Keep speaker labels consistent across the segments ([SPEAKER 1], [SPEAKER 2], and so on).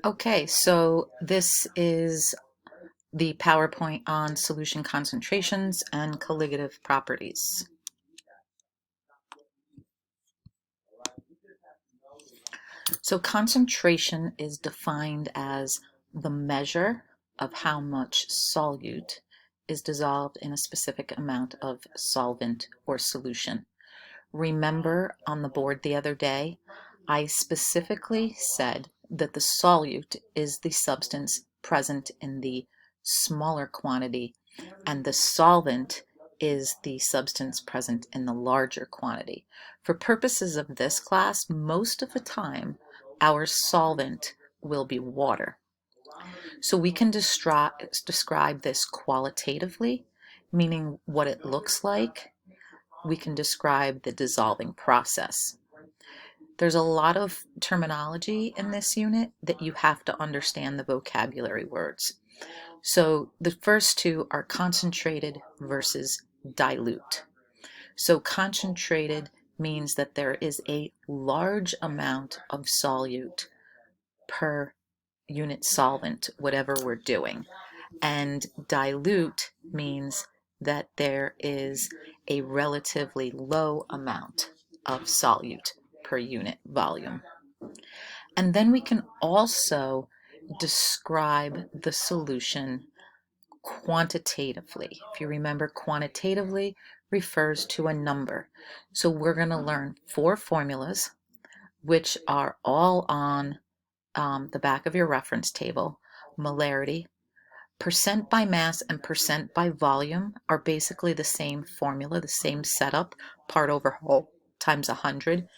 [SPEAKER 1] Okay, so this is the PowerPoint on solution concentrations and colligative properties. So concentration is defined as the measure of how much solute is dissolved in a specific amount of solvent or solution. Remember on the board the other day, I specifically said that the solute is the substance present in the smaller quantity and the solvent is the substance present in the larger quantity. For purposes of this class, most of the time, our solvent will be water. So we can describe this qualitatively, meaning what it looks like. We can describe the dissolving process. There's a lot of terminology in this unit that you have to understand the vocabulary words. So the first two are concentrated versus dilute. So concentrated means that there is a large amount of solute per unit solvent, whatever we're doing. And dilute means that there is a relatively low amount of solute per unit volume. And then we can also describe the solution quantitatively. If you remember, quantitatively refers to a number. So we're going to learn 4 formulas, which are all on the back of your reference table. Molarity, percent by mass, and percent by volume are basically the same formula, the same setup, part over whole times 100,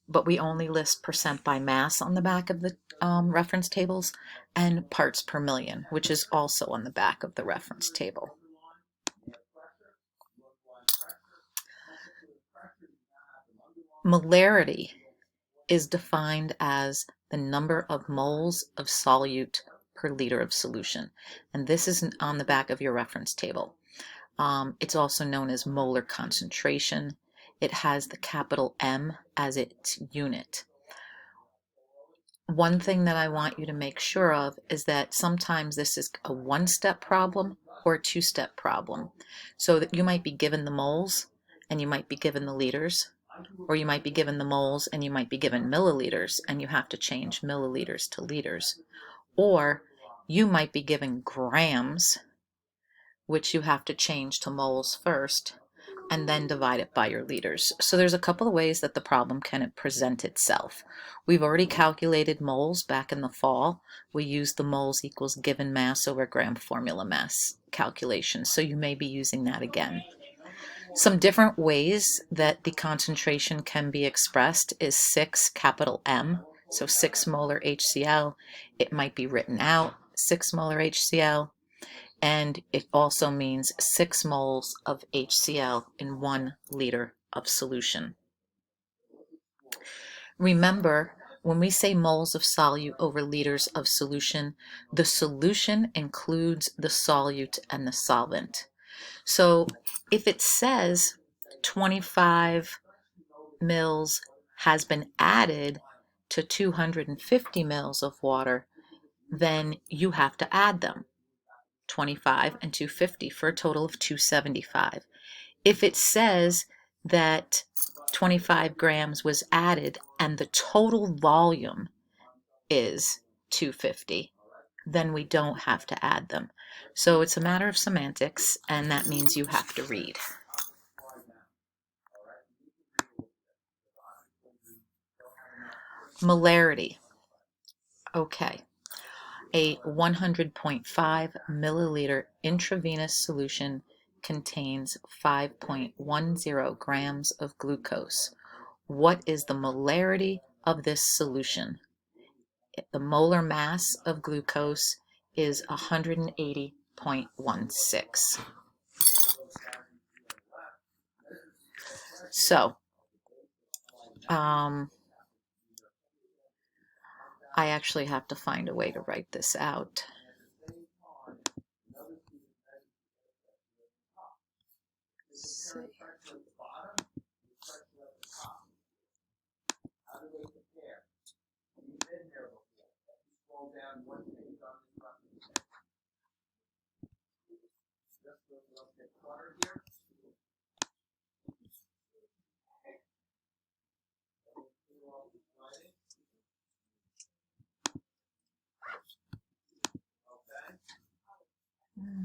[SPEAKER 1] but we only list percent by mass on the back of the reference tables, and parts per million, which is also on the back of the reference table. Molarity is defined as the number of moles of solute per liter of solution, and this is on the back of your reference table. It's also known as molar concentration. It has the capital M as its unit. One thing that I want you to make sure of is that sometimes this is a one-step problem or a two-step problem. So that you might be given the moles and you might be given the liters, or you might be given the moles and you might be given milliliters and you have to change milliliters to liters. Or you might be given grams, which you have to change to moles first and then divide it by your liters. So there's a couple of ways that the problem can present itself. We've already calculated moles back in the fall. We used the moles equals given mass over gram formula mass calculation, so you may be using that again. Some different ways that the concentration can be expressed is 6 capital M, so 6 molar HCl. It might be written out 6 molar HCl. And it also means 6 moles of HCl in 1 liter of solution. Remember, when we say moles of solute over liters of solution, the solution includes the solute and the solvent. So if it says 25 mils has been added to 250 mils of water, then you have to add them. 25 and 250 for a total of 275. If it says that 25 grams was added and the total volume is 250, then we don't have to add them. So it's a matter of semantics, and that means you have to read. Molarity. Okay. A 100.5 milliliter intravenous solution contains 5.10 grams of glucose. What is the molarity of this solution? The molar mass of glucose is 180.16. So, I actually have to find a way to write this out.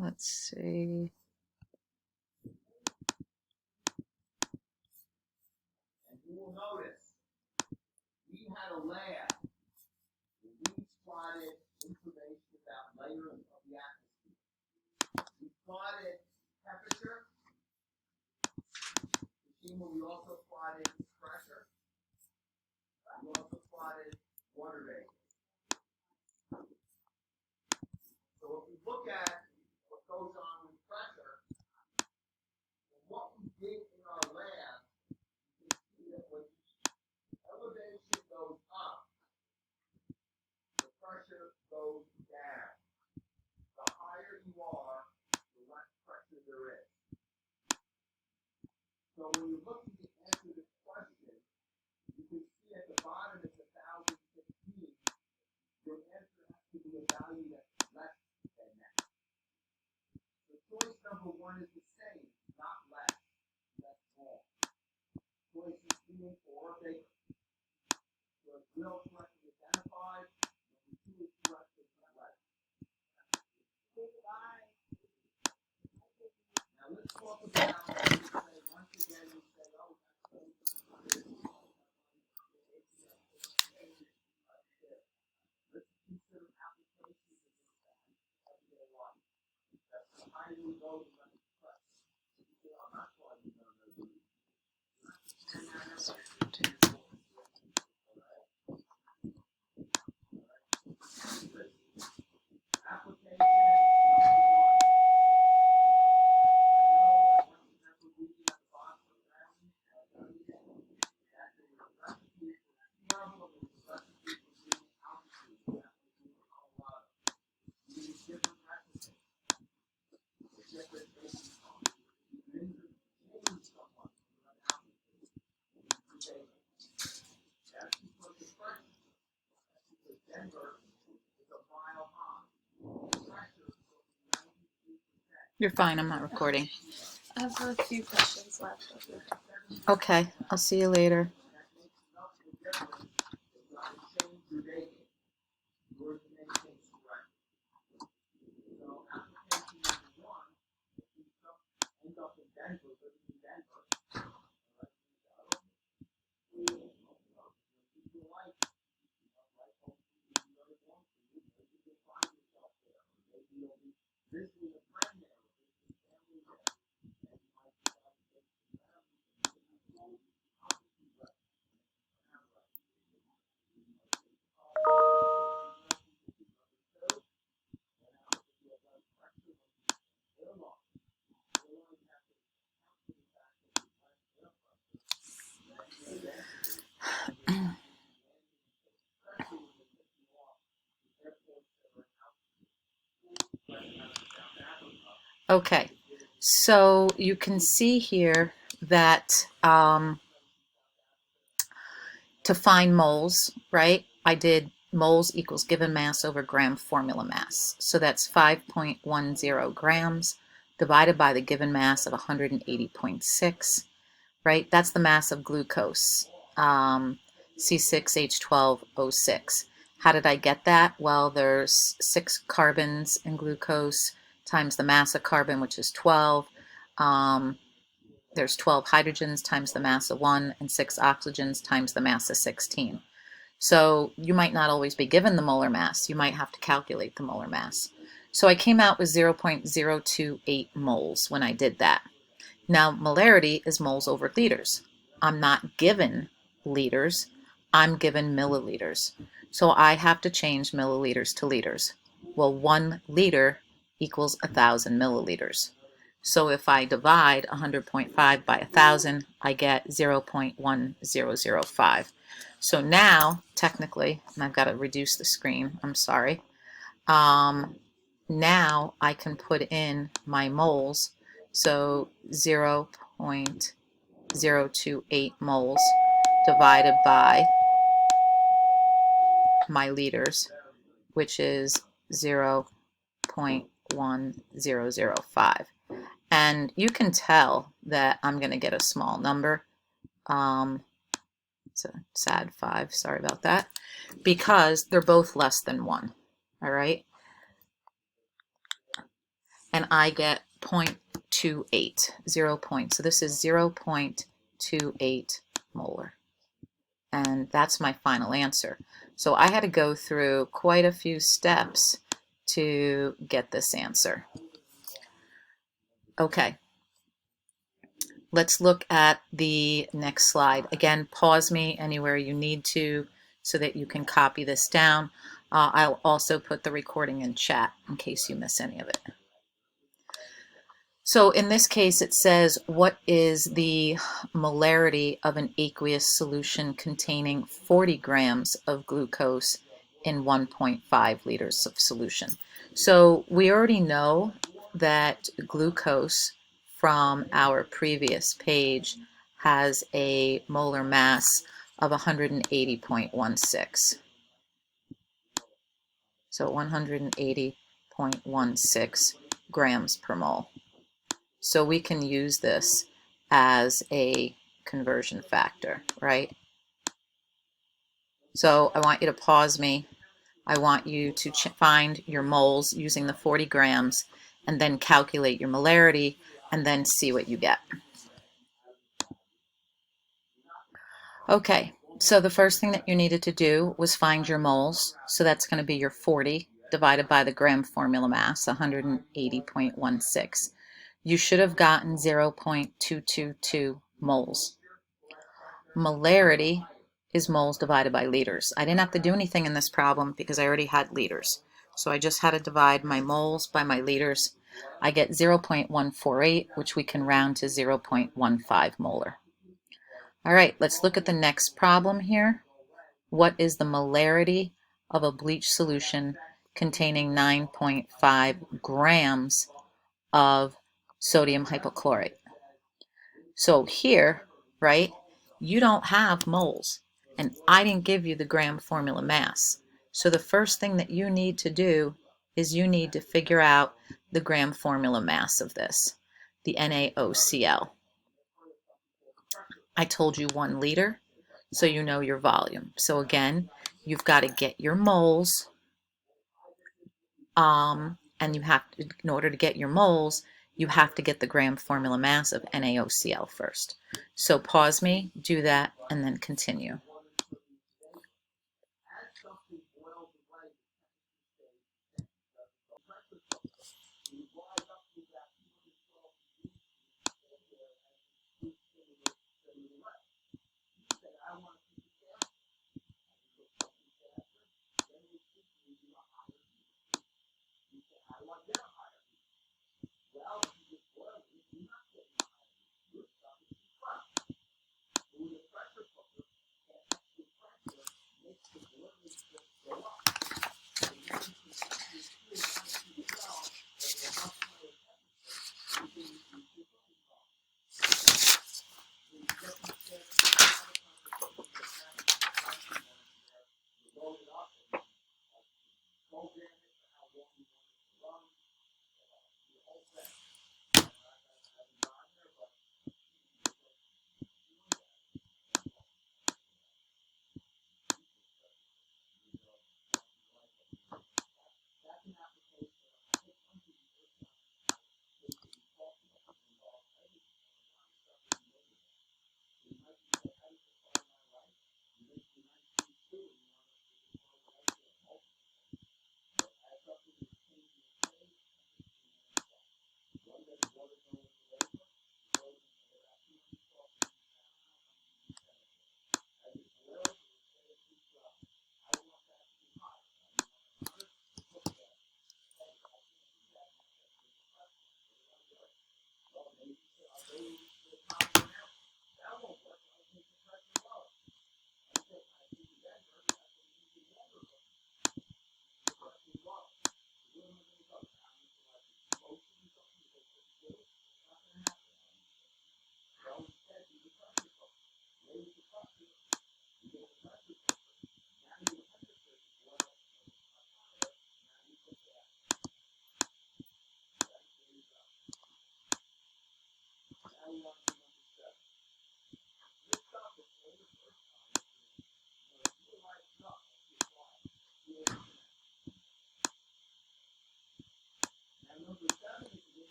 [SPEAKER 1] Let's see.
[SPEAKER 2] And you will notice we had a lab where we plotted information about layering of the atmosphere. We plotted temperature. We also plotted pressure. We also plotted water vapor. So if we look at what goes on with pressure, and what we did in our lab, you can see that when elevation goes up, the pressure goes down. The higher you are, the less pressure there is. So when you're looking to answer this question, you can see at the bottom it's 1,015. Your answer has to be a value that's less than that. So choice number 1 is the same, not less. That's wrong. Choices 2 and 4 are bigger. So it's real correctly identified. Number 2 is correctly less. Now let's talk about, once again, we say, oh, let's consider applications of this everyday life. That's the higher we go, the less press. You say, I'm not trying to know these.
[SPEAKER 1] You're fine, I'm not recording.
[SPEAKER 3] I have a few questions left.
[SPEAKER 1] Okay, I'll see you later. Okay, so you can see here that to find moles, right, I did moles equals given mass over gram formula mass. So that's 5.10 grams divided by the given mass of 180.6, right? That's the mass of glucose, C6H12O6. How did I get that? Well, there's 6 carbons in glucose times the mass of carbon, which is 12. There's 12 hydrogens times the mass of 1 and 6 oxygens times the mass of 16. So you might not always be given the molar mass. You might have to calculate the molar mass. So I came out with 0.028 moles when I did that. Now, molarity is moles over liters. I'm not given liters. I'm given milliliters. So I have to change milliliters to liters. Well, 1 liter equals 1,000 milliliters. So if I divide 100.5 by 1,000, I get 0.1005. So now, technically, and I've got to reduce the screen, I'm sorry. Now I can put in my moles. So 0.028 moles divided by my liters, which is 0.1005. And you can tell that I'm going to get a small number. It's a sad 5, sorry about that, because they're both less than 1, all right? And I get 0.28, 0 point. So this is 0.28 molar. And that's my final answer. So I had to go through quite a few steps to get this answer. Okay. Let's look at the next slide. Again, pause me anywhere you need to so that you can copy this down. I'll also put the recording in chat in case you miss any of it. So in this case, it says, what is the molarity of an aqueous solution containing 40 grams of glucose in 1.5 liters of solution? So we already know that glucose from our previous page has a molar mass of 180.16. So 180.16 grams per mole. So we can use this as a conversion factor, right? So I want you to pause me. I want you to find your moles using the 40 grams and then calculate your molarity and then see what you get. Okay, so the first thing that you needed to do was find your moles. So that's going to be your 40 divided by the gram formula mass, 180.16. You should have gotten 0.222 moles. Molarity is moles divided by liters. I didn't have to do anything in this problem because I already had liters. So I just had to divide my moles by my liters. I get 0.148, which we can round to 0.15 molar. All right, let's look at the next problem here. What is the molarity of a bleach solution containing 9.5 grams of sodium hypochlorite? So here, right, you don't have moles, and I didn't give you the gram formula mass. So the first thing that you need to do is you need to figure out the gram formula mass of this, the NaOCl. I told you 1 liter, so you know your volume. So again, you've got to get your moles, and you have to, in order to get your moles, you have to get the gram formula mass of NaOCl first. So pause me, do that, and then continue.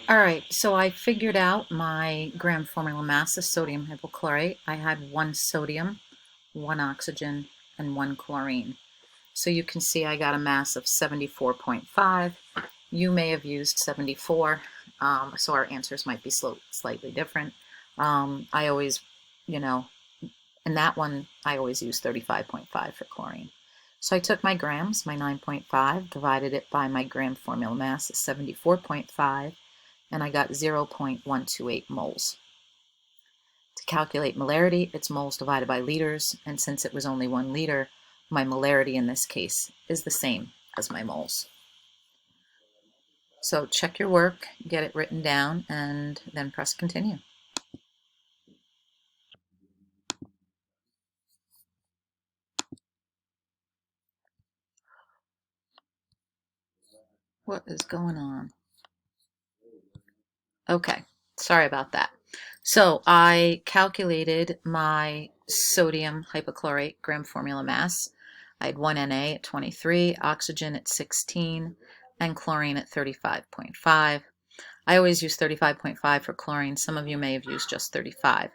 [SPEAKER 1] All right, so I figured out my gram formula mass of sodium hypochlorite. I had 1 sodium, 1 oxygen, and 1 chlorine. So you can see I got a mass of 74.5. You may have used 74, so our answers might be slightly different. I always, you know, in that one, I always use 35.5 for chlorine. So I took my grams, my 9.5, divided it by my gram formula mass of 74.5, and I got 0.128 moles. To calculate molarity, it's moles divided by liters, and since it was only 1 liter, my molarity in this case is the same as my moles. So check your work, get it written down, and then press continue. What is going on? Okay, sorry about that. So I calculated my sodium hypochlorite gram formula mass. I had 1 Na at 23, oxygen at 16, and chlorine at 35.5. I always use 35.5 for chlorine. Some of you may have used just 35.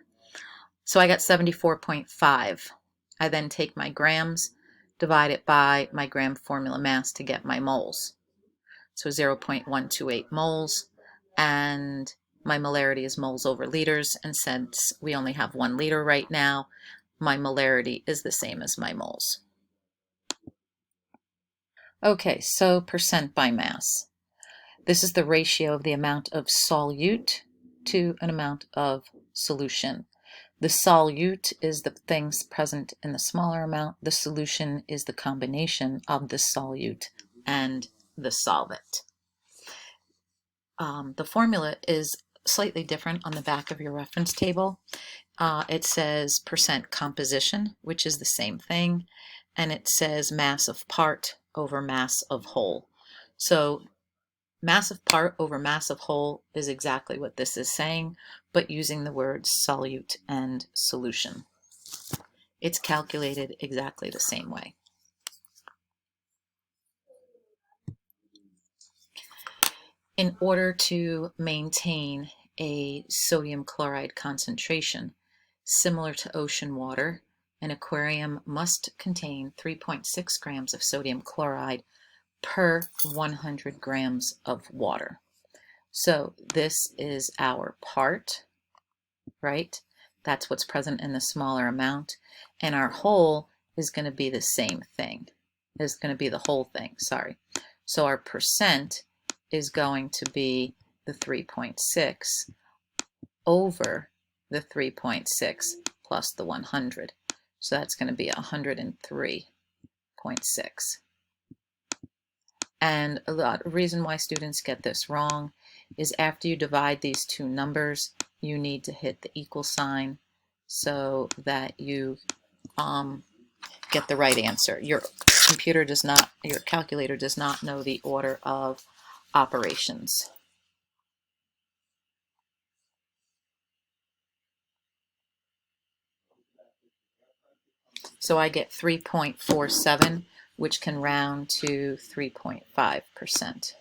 [SPEAKER 1] So I got 74.5. I then take my grams, divide it by my gram formula mass to get my moles. So 0.128 moles, and my molarity is moles over liters, and since we only have 1 liter right now, my molarity is the same as my moles. Okay, so percent by mass. This is the ratio of the amount of solute to an amount of solution. The solute is the things present in the smaller amount. The solution is the combination of the solute and the solvent. The formula is slightly different on the back of your reference table. It says percent composition, which is the same thing, and it says mass of part over mass of whole. So mass of part over mass of whole is exactly what this is saying, but using the words solute and solution. It's calculated exactly the same way. In order to maintain a sodium chloride concentration similar to ocean water, an aquarium must contain 3.6 grams of sodium chloride per 100 grams of water. So this is our part, right? That's what's present in the smaller amount. And our whole is going to be the same thing. It's going to be the whole thing, sorry. So our percent is going to be the 3.6 over the 3.6 plus the 100. So that's going to be 103.6. And a reason why students get this wrong is after you divide these two numbers, you need to hit the equal sign so that you get the right answer. Your calculator does not know the order of operations. So I get 3.47, which can round to 3.5%.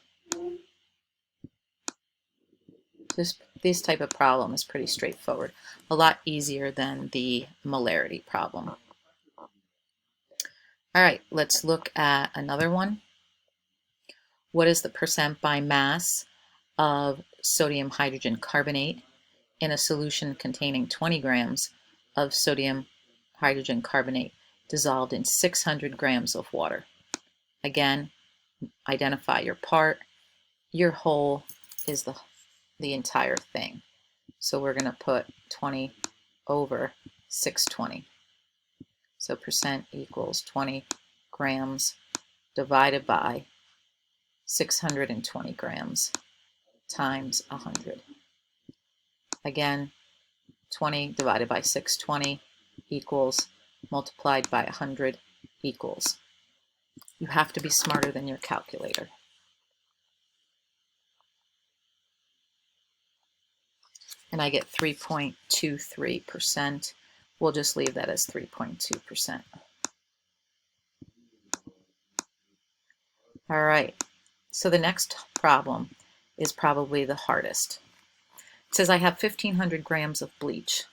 [SPEAKER 1] This type of problem is pretty straightforward, a lot easier than the molarity problem. All right, let's look at another one. What is the percent by mass of sodium hydrogen carbonate in a solution containing 20 grams of sodium hydrogen carbonate dissolved in 600 grams of water? Again, identify your part. Your whole is the entire thing. So we're going to put 20 over 620. So percent equals 20 grams divided by 620 grams times 100. Again, 20 divided by 620 equals multiplied by 100 equals. You have to be smarter than your calculator. And I get 3.23%. We'll just leave that as 3.2%. All right, so the next problem is probably the hardest. It says I have 1,500 grams of bleach.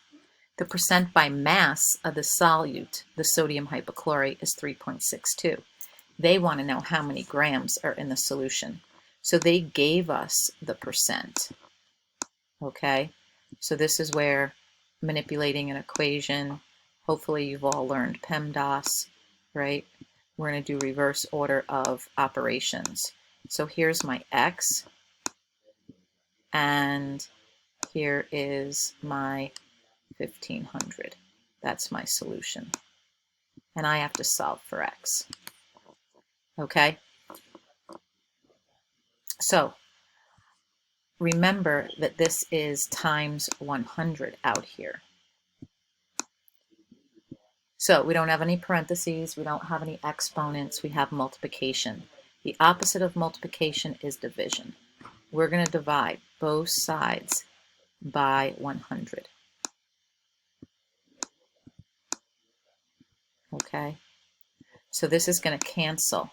[SPEAKER 1] The percent by mass of the solute, the sodium hypochlorite, is 3.62. They want to know how many grams are in the solution. So they gave us the percent. Okay, so this is where manipulating an equation, hopefully you've all learned PEMDAS, right? We're going to do reverse order of operations. So here's my X, and here is my 1,500. That's my solution. And I have to solve for X. Okay? So remember that this is times 100 out here. So we don't have any parentheses, we don't have any exponents, we have multiplication. The opposite of multiplication is division. We're going to divide both sides by 100. Okay? So this is going to cancel.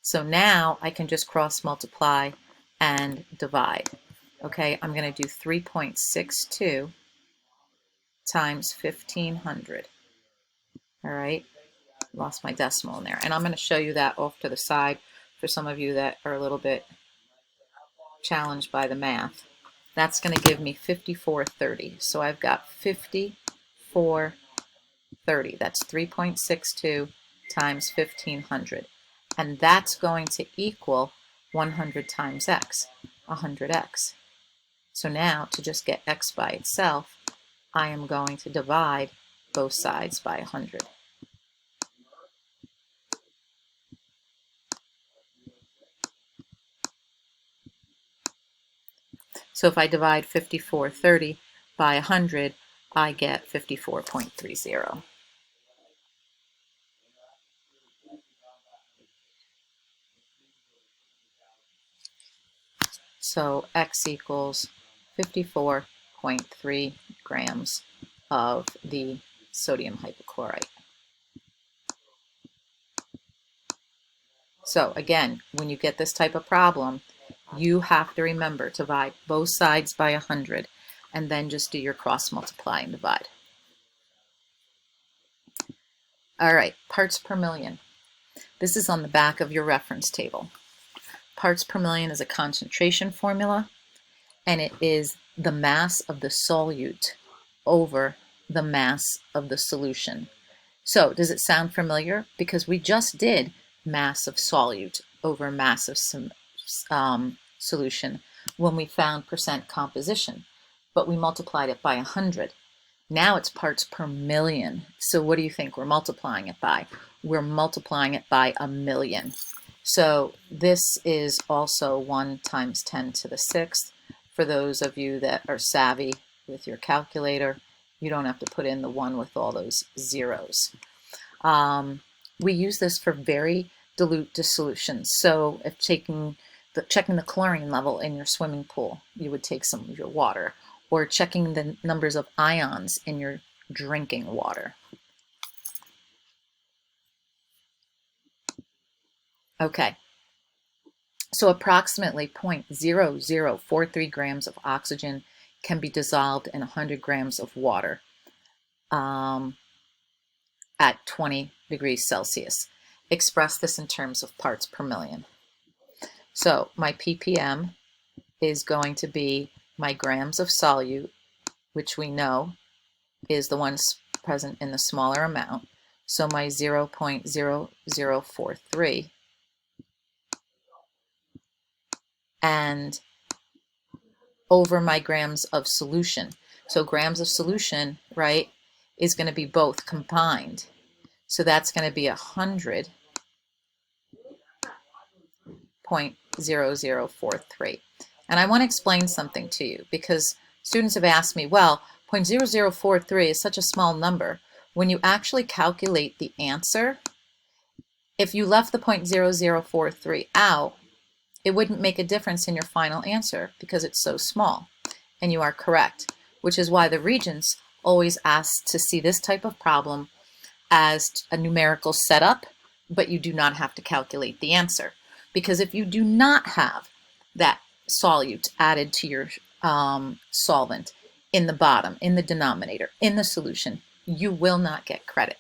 [SPEAKER 1] So now I can just cross multiply and divide. Okay, I'm going to do 3.62 times 1,500. All right, lost my decimal in there. And I'm going to show you that off to the side for some of you that are a little bit challenged by the math. That's going to give me 5430. So I've got 5430. That's 3.62 times 1,500. And that's going to equal 100 times x, 100x. So now to just get x by itself, I am going to divide both sides by 100. So if I divide 5430 by 100, I get 54.30. So x equals 54.3 grams of the sodium hypochlorite. So again, when you get this type of problem, you have to remember to divide both sides by 100 and then just do your cross multiply and divide. All right, parts per million. This is on the back of your reference table. Parts per million is a concentration formula, and it is the mass of the solute over the mass of the solution. So does it sound familiar? Because we just did mass of solute over mass of solution when we found percent composition, but we multiplied it by 100. Now it's parts per million. So what do you think we're multiplying it by? We're multiplying it by 1,000,000. So this is also 1 times 10 to the 6th. For those of you that are savvy with your calculator, you don't have to put in the 1 with all those zeros. We use this for very dilute dissolutions. So if checking the chlorine level in your swimming pool, you would take some of your water, or checking the numbers of ions in your drinking water. Okay, so approximately 0.0043 grams of oxygen can be dissolved in 100 grams of water at 20 degrees Celsius. Express this in terms of parts per million. So my ppm is going to be my grams of solute, which we know is the ones present in the smaller amount. So my 0.0043 and over my grams of solution. So grams of solution, right, is going to be both combined. So that's going to be 100.0043. And I want to explain something to you, because students have asked me, well, 0.0043 is such a small number. When you actually calculate the answer, if you left the 0.0043 out, it wouldn't make a difference in your final answer because it's so small. And you are correct, which is why the Regents always ask to see this type of problem as a numerical setup, but you do not have to calculate the answer. Because if you do not have that solute added to your solvent in the bottom, in the denominator, in the solution, you will not get credit.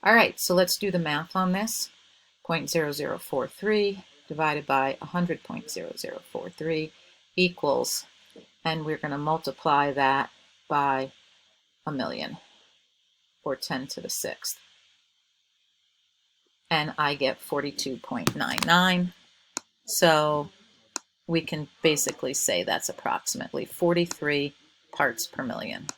[SPEAKER 1] All right, so let's do the math on this. 0.0043 divided by 100.0043 equals, and we're going to multiply that by 1,000,000, or 10 to the 6th. And I get 42.99. So we can basically say that's approximately 43 parts per million.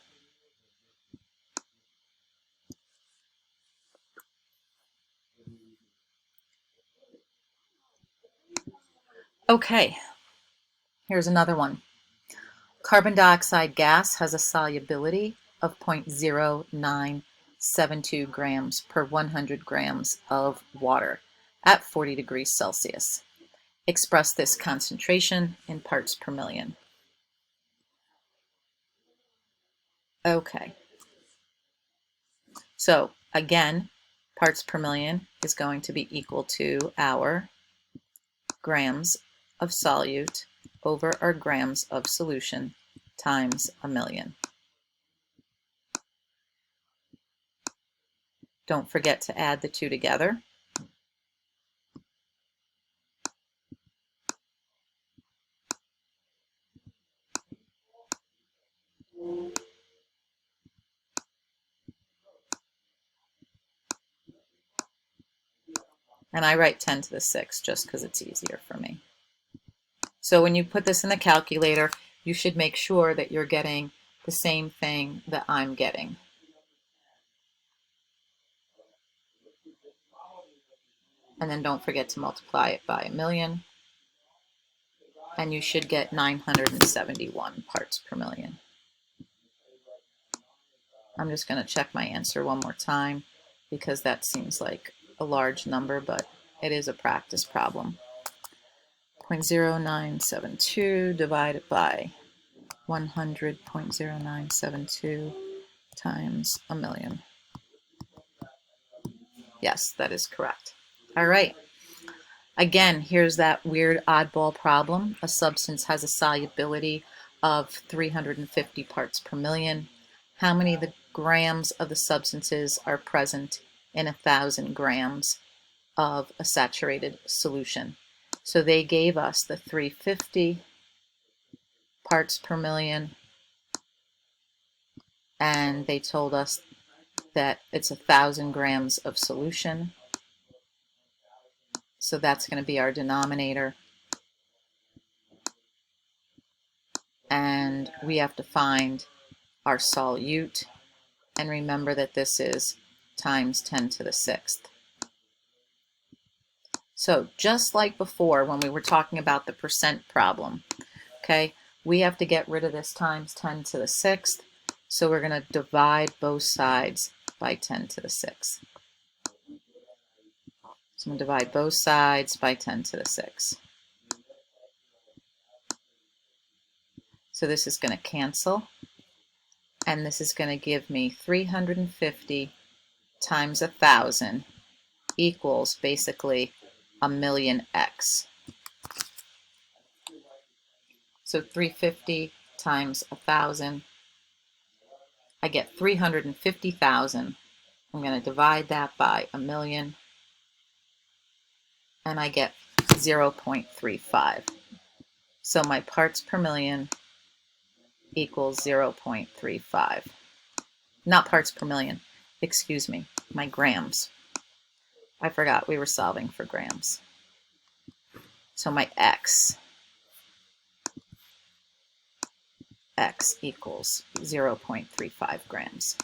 [SPEAKER 1] Okay, here's another one. Carbon dioxide gas has a solubility of 0.0972 grams per 100 grams of water at 40 degrees Celsius. Express this concentration in parts per million. Okay. So again, parts per million is going to be equal to our grams of solute over our grams of solution times 1,000,000. Don't forget to add the two together. And I write 10 to the 6 just because it's easier for me. So when you put this in the calculator, you should make sure that you're getting the same thing that I'm getting. And then don't forget to multiply it by 1,000,000. And you should get 971 parts per million. I'm just going to check my answer one more time because that seems like a large number, but it is a practice problem. 0.0972 divided by 100.0972 times 1,000,000. Yes, that is correct. All right. Again, here's that weird oddball problem. A substance has a solubility of 350 parts per million. How many of the grams of the substances are present in 1,000 grams of a saturated solution? So they gave us the 350 parts per million, and they told us that it's 1,000 grams of solution. So that's going to be our denominator. And we have to find our solute. And remember that this is times 10 to the 6th. So just like before when we were talking about the percent problem, okay, we have to get rid of this times 10 to the 6th. So we're going to divide both sides by 10 to the 6th. So I'm going to divide both sides by 10 to the 6th. So this is going to cancel. And this is going to give me 350 times 1,000 equals basically 1,000,000x. So 350 times 1,000, I get 350,000. I'm going to divide that by 1,000,000, and I get 0.35. So my parts per million equals 0.35. Not parts per million, excuse me, my grams. I forgot we were solving for grams. So my x equals 0.35 grams.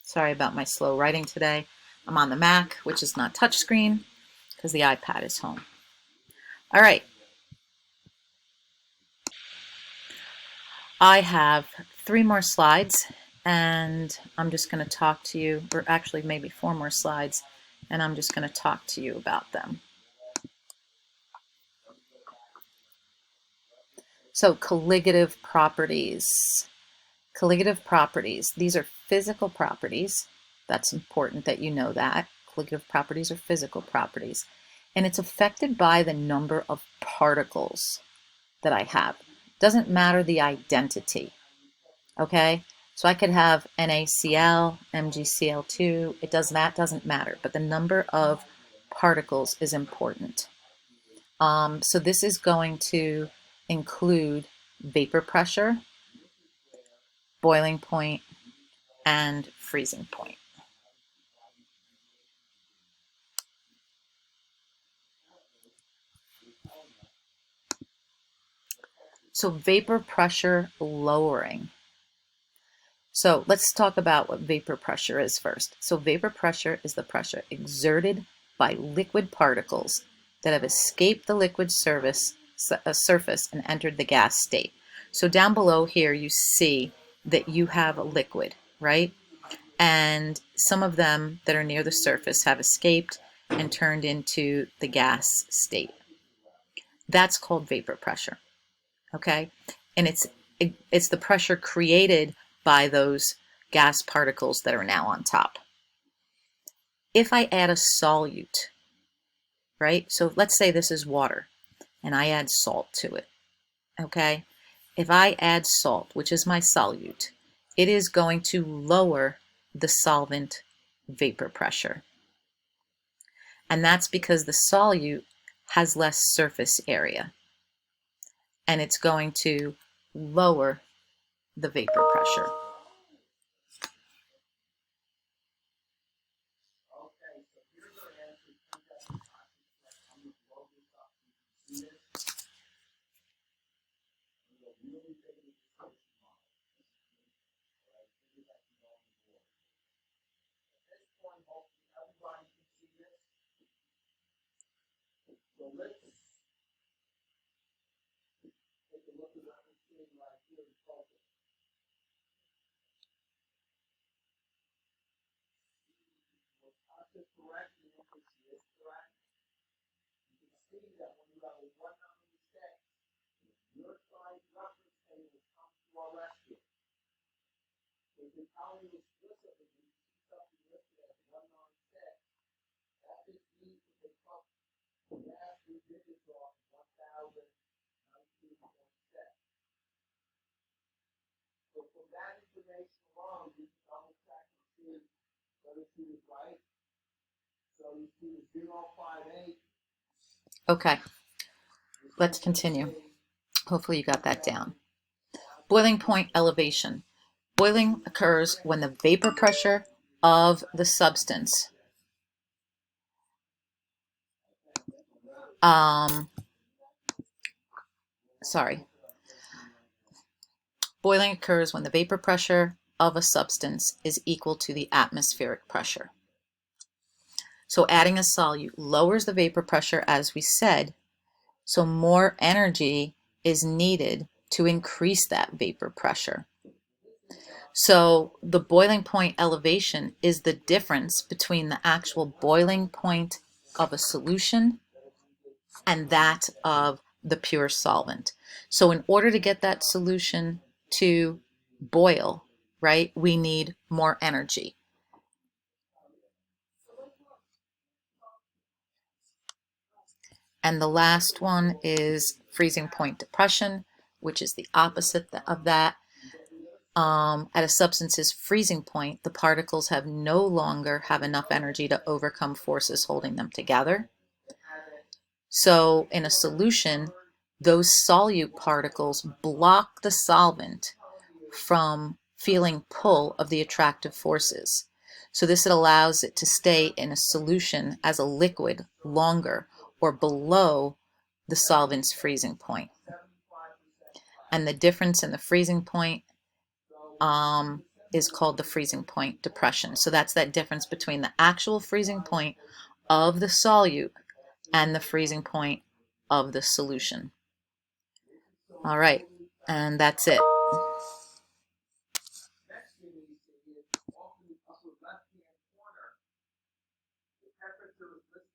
[SPEAKER 1] Sorry about my slow writing today. I'm on the Mac, which is not touchscreen because the iPad is home. All right. I have 3 more slides, and I'm just going to talk to you, or actually maybe 4 more slides, and I'm just going to talk to you about them. So colligative properties. Colligative properties, these are physical properties That's important that you know that. Colligative properties are physical properties. And it's affected by the number of particles that I have. Doesn't matter the identity, okay? So I could have NaCl, MgCl2, that doesn't matter, but the number of particles is important. So this is going to include vapor pressure, boiling point, and freezing point. So vapor pressure lowering. So let's talk about what vapor pressure is first. So vapor pressure is the pressure exerted by liquid particles that have escaped the liquid surface and entered the gas state. So down below here you see that you have a liquid, right? And some of them that are near the surface have escaped and turned into the gas state. That's called vapor pressure, okay? And it's the pressure created by those gas particles that are now on top. If I add a solute, right? So let's say this is water and I add salt to it, okay? If I add salt, which is my solute, it is going to lower the solvent vapor pressure. And that's because the solute has less surface area and it's going to lower the vapor pressure.
[SPEAKER 2] Okay, so here's our answer to that question. I'm going to blow this up. You can see this. And you'll really think of this question model. Alright, figure that you know on the board. At this point, hopefully everybody can see this. So let's take a look at what we're seeing right here in focus. Was Tasha correct? The answer is correct. You can see that when you have a 196, your size reference table comes to our rescue. If you tell me explicitly you see something listed as 196, that just means that they took the last three digits off 1019.6. So from that information alone, you can double check and see whether she was right. So you see the 058.
[SPEAKER 1] Okay, let's continue. Hopefully you got that down. Boiling point elevation. Boiling occurs when the vapor pressure of the substance boiling occurs when the vapor pressure of a substance is equal to the atmospheric pressure. So adding a solute lowers the vapor pressure, as we said, so more energy is needed to increase that vapor pressure. So the boiling point elevation is the difference between the actual boiling point of a solution and that of the pure solvent. So in order to get that solution to boil, right, we need more energy. And the last one is freezing point depression, which is the opposite of that. At a substance's freezing point, the particles no longer have enough energy to overcome forces holding them together. So in a solution, those solute particles block the solvent from feeling pull of the attractive forces. So this allows it to stay in a solution as a liquid longer or below the solvent's freezing point. And the difference in the freezing point is called the freezing point depression. So that's that difference between the actual freezing point of the solute and the freezing point of the solution. All right, and that's it.
[SPEAKER 2] Next thing you see is off in the upper left-hand corner, the temperature is listed